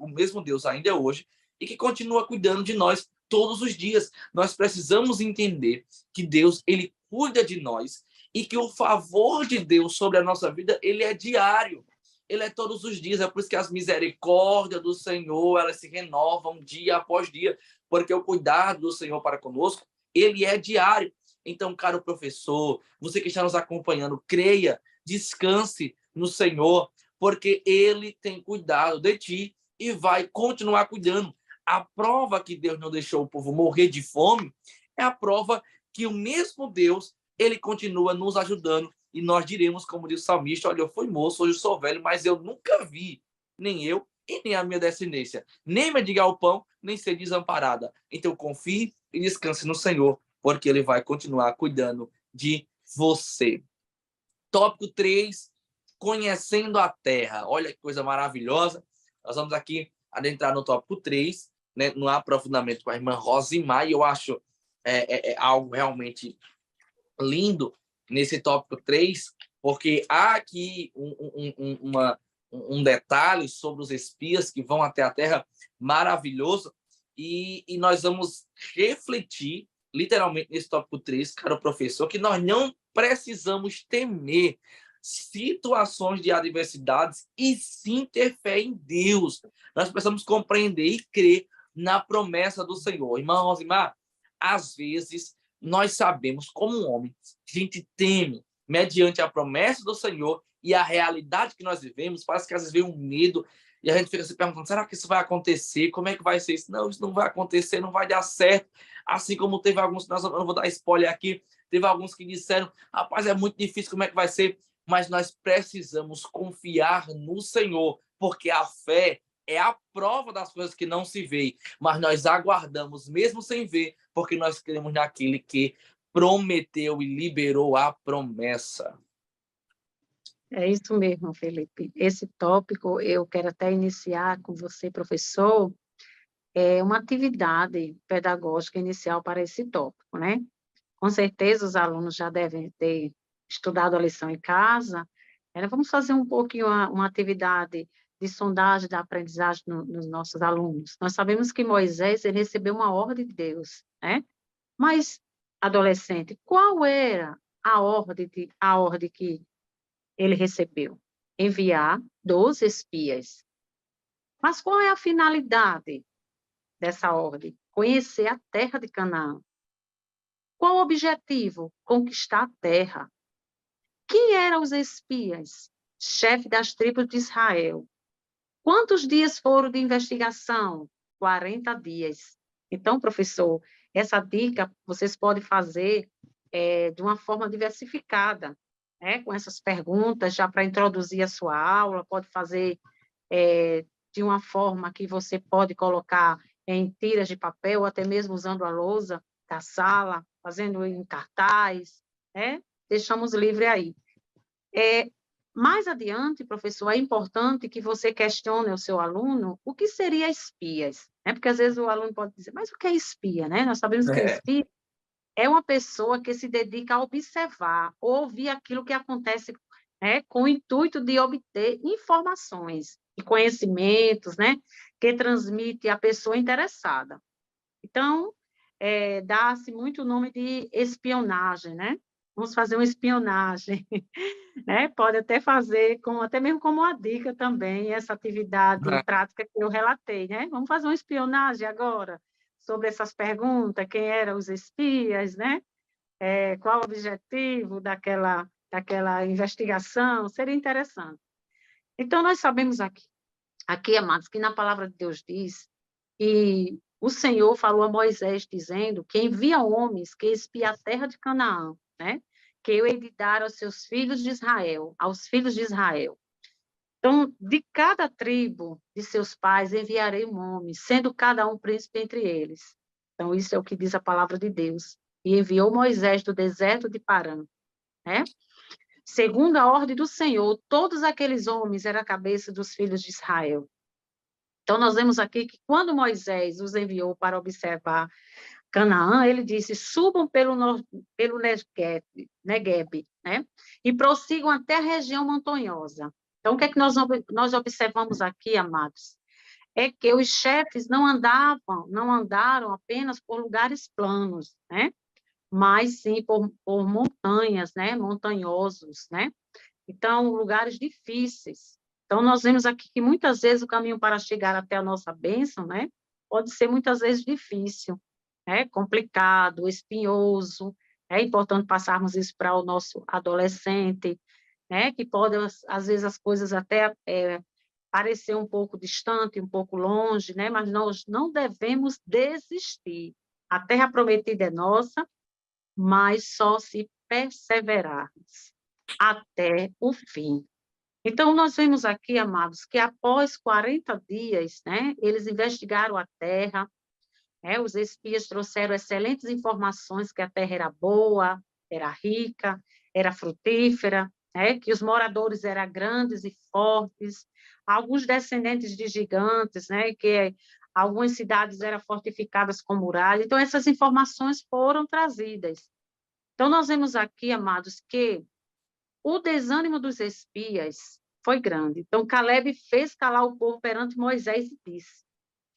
S1: mesmo Deus ainda hoje e que continua cuidando de nós todos os dias. Nós precisamos entender que Deus, ele cuida de nós e que o favor de Deus sobre a nossa vida, ele é diário. Ele é todos os dias, é por isso que as misericórdias do Senhor, elas se renovam dia após dia, porque o cuidado do Senhor para conosco, ele é diário. Então, caro professor, você que está nos acompanhando, creia, descanse no Senhor, porque ele tem cuidado de ti e vai continuar cuidando. A prova que Deus não deixou o povo morrer de fome é a prova que o mesmo Deus, ele continua nos ajudando. E nós diremos, como diz o salmista, olha, eu fui moço, hoje eu sou velho, mas eu nunca vi, nem eu e nem a minha descendência, nem mendigar o pão, nem ser desamparada. Então confie e descanse no Senhor, porque ele vai continuar cuidando de você. Tópico 3, conhecendo a terra. Olha que coisa maravilhosa. Nós vamos aqui adentrar no tópico 3, né, no aprofundamento com a irmã Rosimar, e eu acho algo realmente lindo nesse tópico 3, porque há aqui um detalhe sobre os espias que vão até a terra maravilhoso, e nós vamos refletir literalmente nesse tópico 3, caro professor, que nós não precisamos temer situações de adversidades e sim ter fé em Deus. Nós precisamos compreender e crer na promessa do Senhor. Irmã Rosimar, às vezes nós sabemos, como homem, que a gente teme mediante a promessa do Senhor e a realidade que nós vivemos. Parece que às vezes vem um medo e a gente fica se perguntando, será que isso vai acontecer? Como é que vai ser isso? Não, isso não vai acontecer, não vai dar certo. Assim como teve alguns, eu não vou dar spoiler aqui, teve alguns que disseram, rapaz, é muito difícil, como é que vai ser? Mas nós precisamos confiar no Senhor, porque a fé é a prova das coisas que não se vê, mas nós aguardamos mesmo sem ver, porque nós cremos naquele que prometeu e liberou a promessa.
S3: É isso mesmo, Felipe. Esse tópico eu quero até iniciar com você, professor, uma atividade pedagógica inicial para esse tópico, né? Com certeza os alunos já devem ter estudado a lição em casa. Vamos fazer um pouquinho uma atividade de sondagem da aprendizagem nos nossos alunos. Nós sabemos que Moisés ele recebeu uma ordem de Deus, né? Mas, adolescente, qual era a ordem que ele recebeu? Enviar 12 espias. Mas qual é a finalidade dessa ordem? Conhecer a terra de Canaã. Qual o objetivo? Conquistar a terra. Quem eram os espias? Chefe das tribos de Israel. Quantos dias foram de investigação? 40 dias. Então, professor, essa dica vocês podem fazer de uma forma diversificada, né? Com essas perguntas, já para introduzir a sua aula, pode fazer de uma forma que você pode colocar em tiras de papel, ou até mesmo usando a lousa da sala, fazendo em cartaz, né? Deixamos livre aí. Mais adiante, professor, é importante que você questione o seu aluno o que seria espias, né? Porque às vezes o aluno pode dizer, mas o que é espia, né? Nós sabemos que espia é uma pessoa que se dedica a observar, ouvir aquilo que acontece, né, com o intuito de obter informações e conhecimentos, né, que transmite a pessoa interessada. Então, dá-se muito o nome de espionagem, né? Vamos fazer uma espionagem, né? Pode até fazer, até mesmo como uma dica também, essa atividade prática que eu relatei, né? Vamos fazer uma espionagem agora. sobre essas perguntas, quem eram os espias, né? Qual o objetivo daquela investigação, seria interessante. Então, nós sabemos aqui, amados, que na palavra de Deus diz que o Senhor falou a Moisés, dizendo que envia homens que espiem a terra de Canaã, né? Que eu hei de dar aos seus filhos de Israel, aos filhos de Israel. Então, de cada tribo de seus pais enviarei um homem, sendo cada um príncipe entre eles. Então, isso é o que diz a palavra de Deus. E enviou Moisés do deserto de Parã, né? Segundo a ordem do Senhor, todos aqueles homens eram a cabeça dos filhos de Israel. Então, nós vemos aqui que quando Moisés os enviou para observar Canaã, ele disse, subam pelo Negueb, né? E prossigam até a região montanhosa. Então, o que é que nós observamos aqui, amados? É que os chefes não andaram apenas por lugares planos, né? Mas sim por montanhas, né? Montanhosos, né? Então, lugares difíceis. Então, nós vemos aqui que muitas vezes o caminho para chegar até a nossa bênção, né? Pode ser muitas vezes difícil, né? Complicado, espinhoso. É importante passarmos isso para o nosso adolescente, né? Que pode, às vezes, as coisas até parecer um pouco distante, um pouco longe, né? Mas nós não devemos desistir. A terra prometida é nossa, mas só se perseverarmos até o fim. Então, nós vemos aqui, amados, que após 40 dias, né, eles investigaram a terra, né, os espias trouxeram excelentes informações que a terra era boa, era rica, era frutífera, né, que os moradores eram grandes e fortes, alguns descendentes de gigantes, né, que algumas cidades eram fortificadas com muralhas. Então, essas informações foram trazidas. Então, nós vemos aqui, amados, que o desânimo dos espias foi grande. Então, Caleb fez calar o povo perante Moisés e disse,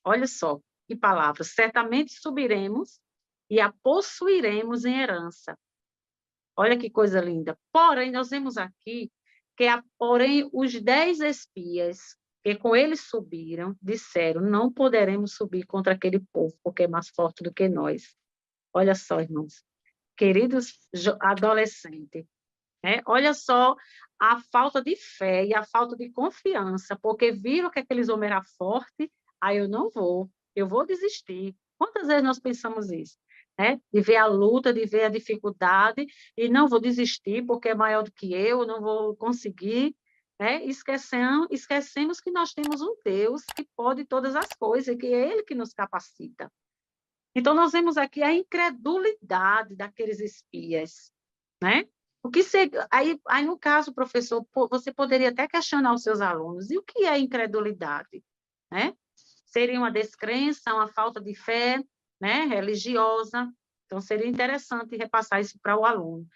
S3: olha só, que palavras, certamente subiremos e a possuiremos em herança. Olha que coisa linda. Porém, nós vemos aqui que, porém, os 10 espias que com eles subiram, disseram, não poderemos subir contra aquele povo, porque é mais forte do que nós. Olha só, irmãos, queridos adolescentes, né? Olha só a falta de fé e a falta de confiança, porque viram que aqueles homens eram fortes, aí eu vou desistir. Quantas vezes nós pensamos isso? Né? De ver a luta, de ver a dificuldade, e não vou desistir porque é maior do que eu, não vou conseguir. Né? Esquecemos que nós temos um Deus que pode todas as coisas, que é Ele que nos capacita. Então, nós vemos aqui a incredulidade daqueles espias, né? Aí, no caso, professor, você poderia até questionar os seus alunos, e o que é incredulidade? Né? Seria uma descrença, uma falta de fé, né, religiosa? Então, seria interessante repassar isso para o aluno.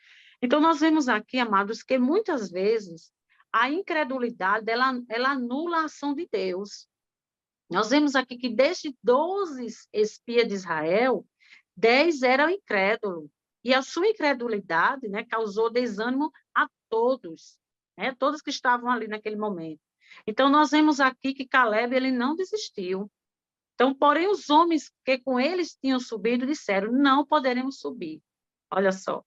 S3: Então, nós vemos aqui, amados, que muitas vezes a incredulidade, ela anula a ação de Deus. Nós vemos aqui que desde 12 espias de Israel, 10 eram incrédulos. E a sua incredulidade, né, causou desânimo a todos, né, todos que estavam ali naquele momento. Então, nós vemos aqui que Caleb ele não desistiu. Então, porém, os homens que com eles tinham subido disseram, não poderemos subir. Olha só.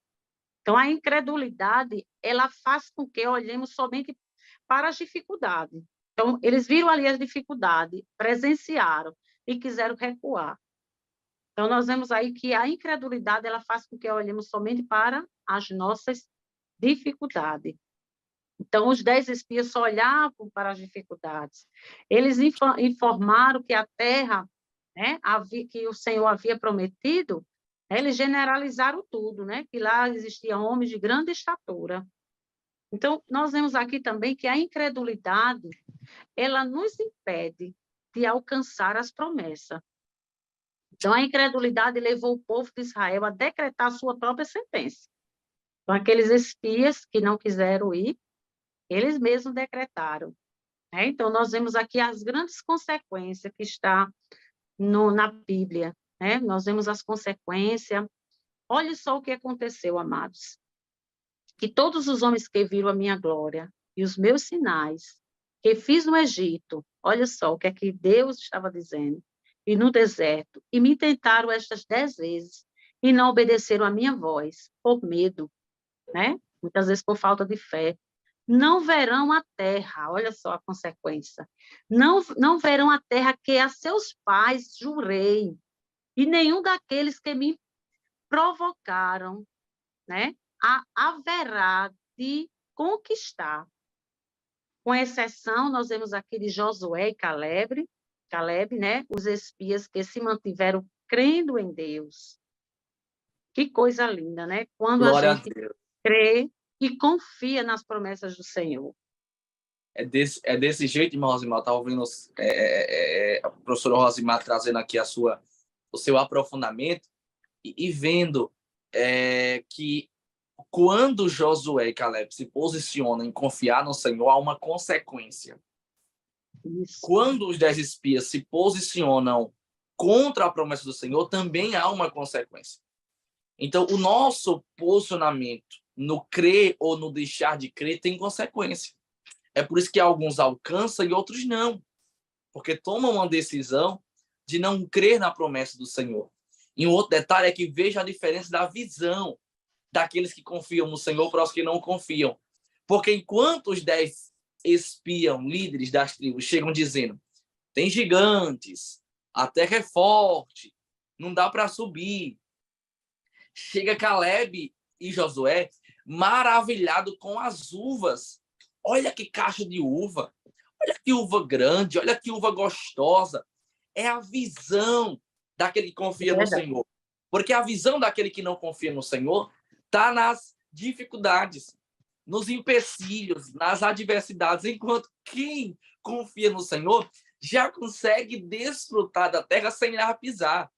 S3: Então, a incredulidade, ela faz com que olhemos somente para as dificuldades. Então, eles viram ali as dificuldades, presenciaram e quiseram recuar. Então, nós vemos aí que a incredulidade, ela faz com que olhemos somente para as nossas dificuldades. Então, os 10 espias só olhavam para as dificuldades. Eles informaram que a terra, né, que o Senhor havia prometido, né, eles generalizaram tudo, né, que lá existiam homens de grande estatura. Então, nós vemos aqui também que a incredulidade, ela nos impede de alcançar as promessas. Então, a incredulidade levou o povo de Israel a decretar sua própria sentença. Então, aqueles espias que não quiseram ir, eles mesmos decretaram. Né? Então, nós vemos aqui as grandes consequências que está na Bíblia. Né? Nós vemos as consequências. Olha só o que aconteceu, amados. Que todos os homens que viram a minha glória e os meus sinais que fiz no Egito, olha só o que é que Deus estava dizendo, e no deserto, e me tentaram estas 10 vezes, e não obedeceram à minha voz, por medo, né? Muitas vezes por falta de fé. Não verão a terra, olha só a consequência. Não verão a terra que a seus pais jurei, e nenhum daqueles que me provocaram, né? Haverá de conquistar. Com exceção, nós vemos aqui de Josué e Caleb, né? Os espias que se mantiveram crendo em Deus. Que coisa linda, né? Quando a
S1: Glória a
S3: gente
S1: Deus.
S3: crê e confia nas promessas do Senhor.
S1: É desse jeito, irmã Rosimar. Estava ouvindo a professora Rosimar trazendo aqui o seu aprofundamento e vendo que quando Josué e Caleb se posicionam em confiar no Senhor, há uma consequência.
S3: Isso.
S1: Quando os 10 espias se posicionam contra a promessa do Senhor, também há uma consequência. Então, o nosso posicionamento no crer ou no deixar de crer tem consequência. É por isso que alguns alcançam e outros não. Porque tomam uma decisão de não crer na promessa do Senhor. E um outro detalhe é que veja a diferença da visão daqueles que confiam no Senhor para os que não confiam. Porque enquanto os 10 espiam, líderes das tribos, chegam dizendo: tem gigantes, a terra é forte, não dá para subir. Chega Caleb e Josué maravilhado com as uvas. Olha que caixa de uva. Olha que uva grande, olha que uva gostosa. É a visão daquele que confia no Senhor. Porque a visão daquele que não confia no Senhor está nas dificuldades, nos empecilhos, nas adversidades, enquanto quem confia no Senhor já consegue desfrutar da terra sem lá pisar.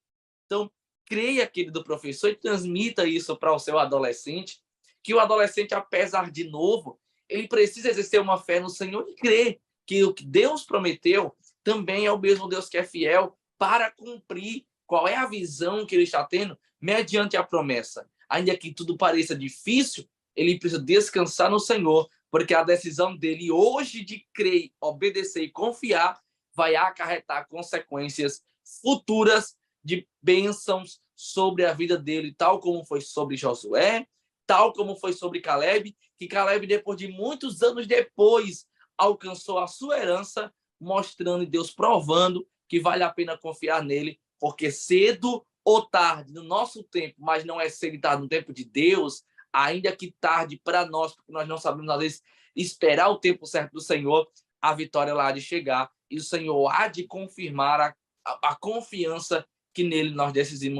S1: Então, creia, querido professor, e transmita isso para o seu adolescente, que o adolescente, apesar de novo, ele precisa exercer uma fé no Senhor e crer que o que Deus prometeu também é o mesmo Deus que é fiel para cumprir. Qual é a visão que ele está tendo mediante a promessa? Ainda que tudo pareça difícil, ele precisa descansar no Senhor, porque a decisão dele hoje de crer, obedecer e confiar vai acarretar consequências futuras de bênçãos sobre a vida dele, tal como foi sobre Josué, tal como foi sobre Caleb, que Caleb, depois de muitos anos depois, alcançou a sua herança, mostrando e Deus provando que vale a pena confiar nele, porque cedo ou tarde, no nosso tempo, mas não é cedo e tarde no tempo de Deus, ainda que tarde para nós, porque nós não sabemos, às vezes, esperar o tempo certo do Senhor, a vitória lá há de chegar, e o Senhor há de confirmar a confiança que nele nós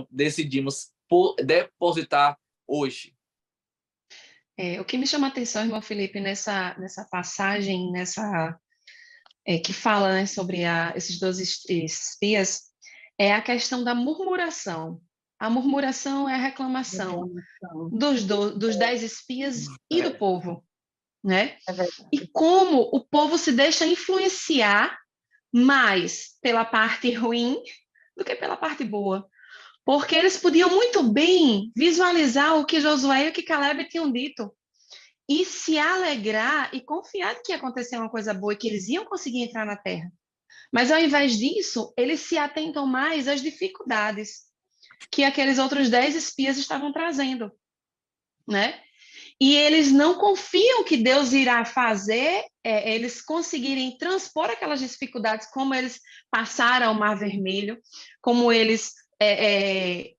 S1: decidimos depositar hoje.
S2: O que me chama a atenção, irmão Felipe, nessa passagem, que fala, né, sobre esses 12 espias, é a questão da murmuração. A murmuração é a reclamação dos 10 espias e do povo, né? E como o povo se deixa influenciar mais pela parte ruim do que pela parte boa. Porque eles podiam muito bem visualizar o que Josué e o que Caleb tinham dito e se alegrar e confiar que ia acontecer uma coisa boa e que eles iam conseguir entrar na terra. Mas, ao invés disso, eles se atentam mais às dificuldades que aqueles outros 10 espias estavam trazendo, né? E eles não confiam que Deus irá fazer eles conseguirem transpor aquelas dificuldades, como eles passaram o Mar Vermelho, como eles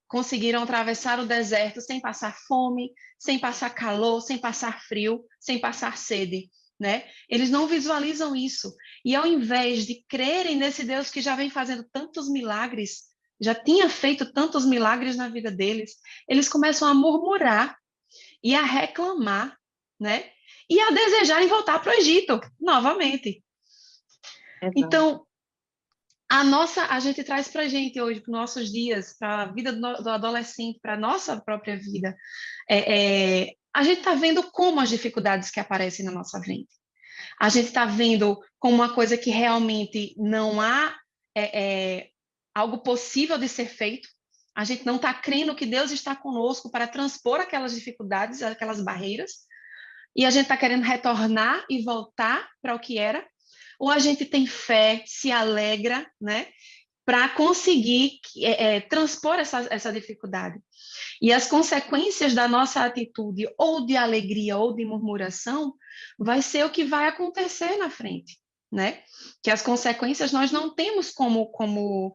S2: conseguiram atravessar o deserto sem passar fome, sem passar calor, sem passar frio, sem passar sede, né? Eles não visualizam isso. E ao invés de crerem nesse Deus que já vem fazendo tantos milagres, já tinha feito tantos milagres na vida deles, eles começam a murmurar e a reclamar, né? E a desejarem voltar para o Egito novamente. Então, a gente traz para a gente hoje, para os nossos dias, para a vida do adolescente, para a nossa própria vida, a gente está vendo como as dificuldades que aparecem na nossa frente. A gente está vendo como uma coisa que realmente não há algo possível de ser feito. A gente não está crendo que Deus está conosco para transpor aquelas dificuldades, aquelas barreiras, e a gente está querendo retornar e voltar para o que era, ou a gente tem fé, se alegra, né, para conseguir transpor essa dificuldade. E as consequências da nossa atitude, ou de alegria ou de murmuração, vai ser o que vai acontecer na frente, né? Que as consequências nós não temos como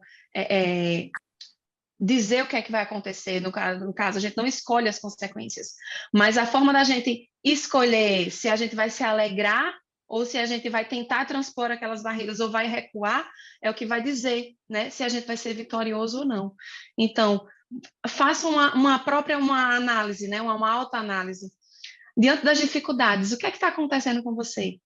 S2: dizer o que é que vai acontecer. No caso, a gente não escolhe as consequências, mas a forma da gente escolher se a gente vai se alegrar ou se a gente vai tentar transpor aquelas barreiras ou vai recuar, é o que vai dizer, né, se a gente vai ser vitorioso ou não. Então, faça uma análise, né, uma autoanálise. Diante das dificuldades, o que é que está acontecendo com você?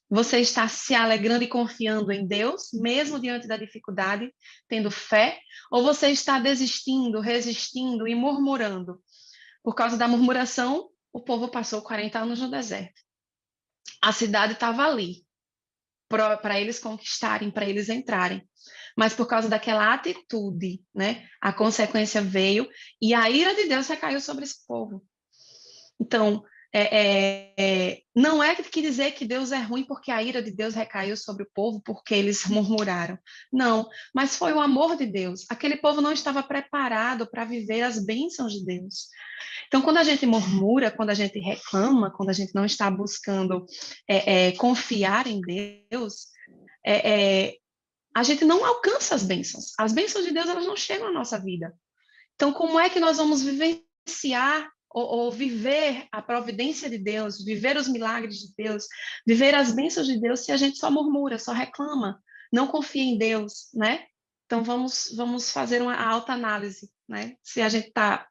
S2: Você está se alegrando e confiando em Deus, mesmo diante da dificuldade, tendo fé? Ou você está desistindo, resistindo e murmurando? Por causa da murmuração, o povo passou 40 anos no deserto. A cidade estava ali, para eles conquistarem, para eles entrarem. Mas por causa daquela atitude, né, a consequência veio e a ira de Deus recaiu sobre esse povo. Então, não é que dizer que Deus é ruim porque a ira de Deus recaiu sobre o povo porque eles murmuraram. Não, mas foi o amor de Deus. Aquele povo não estava preparado para viver as bênçãos de Deus. Então, quando a gente murmura, quando a gente reclama, quando a gente não está buscando confiar em Deus, a gente não alcança as bênçãos. As bênçãos de Deus, elas não chegam à nossa vida. Então, como é que nós vamos vivenciar ou viver a providência de Deus, viver os milagres de Deus, viver as bênçãos de Deus se a gente só murmura, só reclama, não confia em Deus, né? Então, vamos fazer uma autoanálise, né? Se a gente está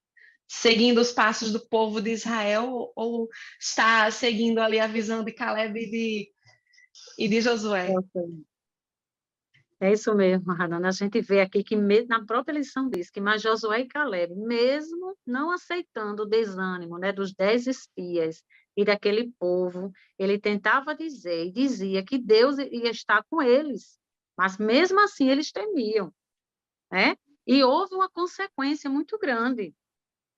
S2: seguindo os passos do povo de Israel ou está seguindo ali a visão de Caleb e de Josué.
S3: É isso mesmo, Radana. A gente vê aqui que na própria lição diz que mas Josué e Caleb, mesmo não aceitando o desânimo, né, dos 10 espias e daquele povo, ele tentava dizer e dizia que Deus ia estar com eles, mas mesmo assim eles temiam, né? E houve uma consequência muito grande.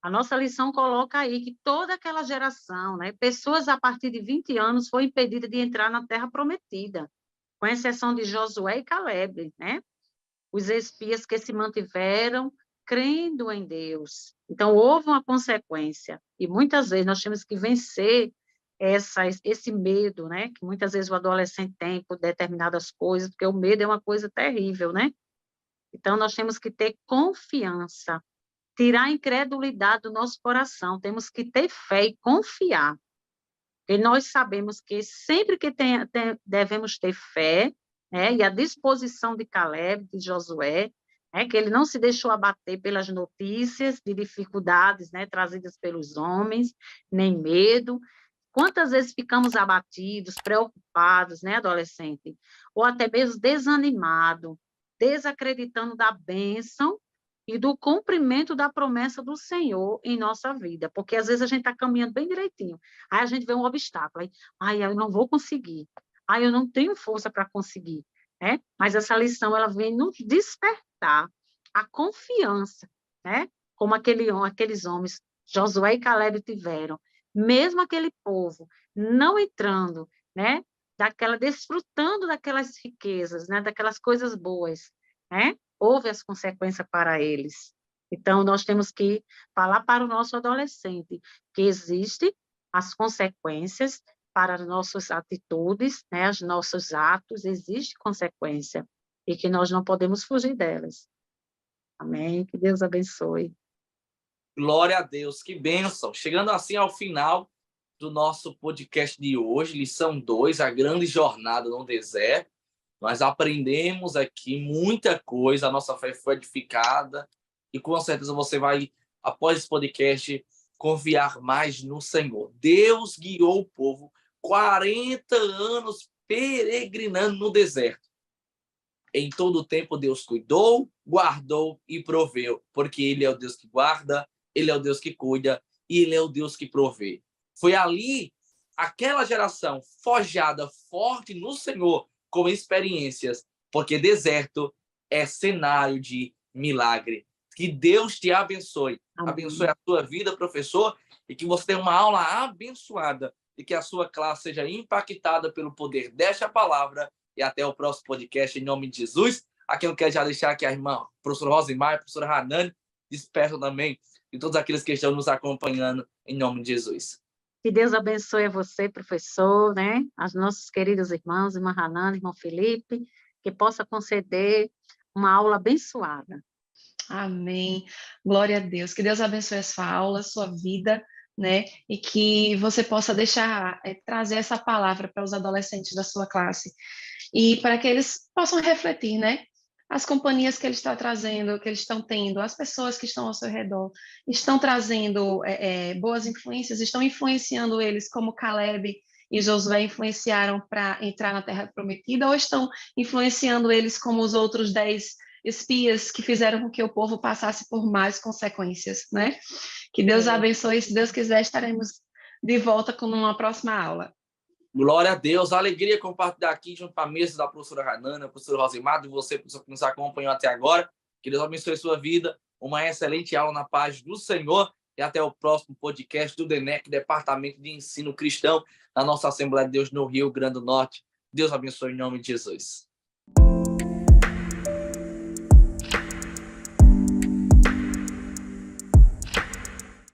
S3: A nossa lição coloca aí que toda aquela geração, né, pessoas a partir de 20 anos, foi impedida de entrar na Terra Prometida, com exceção de Josué e Caleb, né? Os espias que se mantiveram crendo em Deus. Então, houve uma consequência. E muitas vezes nós temos que vencer esse medo, né? Que muitas vezes o adolescente tem por determinadas coisas, porque o medo é uma coisa terrível, né? Então, nós temos que ter confiança, tirar a incredulidade do nosso coração, temos que ter fé e confiar. E nós sabemos que sempre que devemos ter fé, né, e a disposição de Caleb, de Josué, né, que ele não se deixou abater pelas notícias de dificuldades, né, trazidas pelos homens, nem medo. Quantas vezes ficamos abatidos, preocupados, né, adolescente? Ou até mesmo desanimados, desacreditando da bênção e do cumprimento da promessa do Senhor em nossa vida, porque às vezes a gente está caminhando bem direitinho, aí a gente vê um obstáculo, aí eu não vou conseguir, aí eu não tenho força para conseguir, né? Mas essa lição, ela vem nos despertar a confiança, né? Como aqueles homens, Josué e Caleb tiveram, mesmo aquele povo não entrando, né? Desfrutando daquelas riquezas, né? Daquelas coisas boas, né? Houve as consequências para eles. Então, nós temos que falar para o nosso adolescente que existem as consequências para as nossas atitudes, né, os nossos atos, existe consequência, e que nós não podemos fugir delas. Amém? Que Deus abençoe.
S1: Glória a Deus, que bênção. Chegando assim ao final do nosso podcast de hoje, lição 2, a grande jornada no deserto. Nós aprendemos aqui muita coisa, a nossa fé foi edificada e com certeza você vai, após esse podcast, confiar mais no Senhor. Deus guiou o povo 40 anos peregrinando no deserto. Em todo o tempo, Deus cuidou, guardou e proveu, porque Ele é o Deus que guarda, Ele é o Deus que cuida e Ele é o Deus que provê. Foi ali, aquela geração forjada, forte no Senhor, com experiências, porque deserto é cenário de milagre. Que Deus te abençoe. Amém. Abençoe a sua vida, professor, e que você tenha uma aula abençoada e que a sua classe seja impactada pelo poder desta palavra. E até o próximo podcast, em nome de Jesus. Aqui eu quero já deixar aqui a irmã professora Rosimar e a professora Hanani despertam também e todos aqueles que estão nos acompanhando em nome de Jesus.
S3: Que Deus abençoe a você, professor, né? As nossos queridos irmãos, irmã Hanani, irmão Felipe, que possa conceder uma aula abençoada.
S2: Amém. Glória a Deus. Que Deus abençoe a sua aula, a sua vida, né? E que você possa deixar, trazer essa palavra para os adolescentes da sua classe. E para que eles possam refletir, né? As companhias que ele está trazendo, que eles estão tendo, as pessoas que estão ao seu redor, estão trazendo boas influências, estão influenciando eles como Caleb e Josué influenciaram para entrar na Terra Prometida, ou estão influenciando eles como os outros 10 espias que fizeram com que o povo passasse por mais consequências, né? Que Deus abençoe, se Deus quiser, estaremos de volta com uma próxima aula.
S1: Glória a Deus, alegria compartilhar aqui junto com a mesa da professora Hanani, da professora Rosimar, e você, professor, que nos acompanhou até agora. Que Deus abençoe a sua vida, uma excelente aula na paz do Senhor e até o próximo podcast do DENEC, Departamento de Ensino Cristão, da nossa Assembleia de Deus no Rio Grande do Norte. Deus abençoe em nome de Jesus.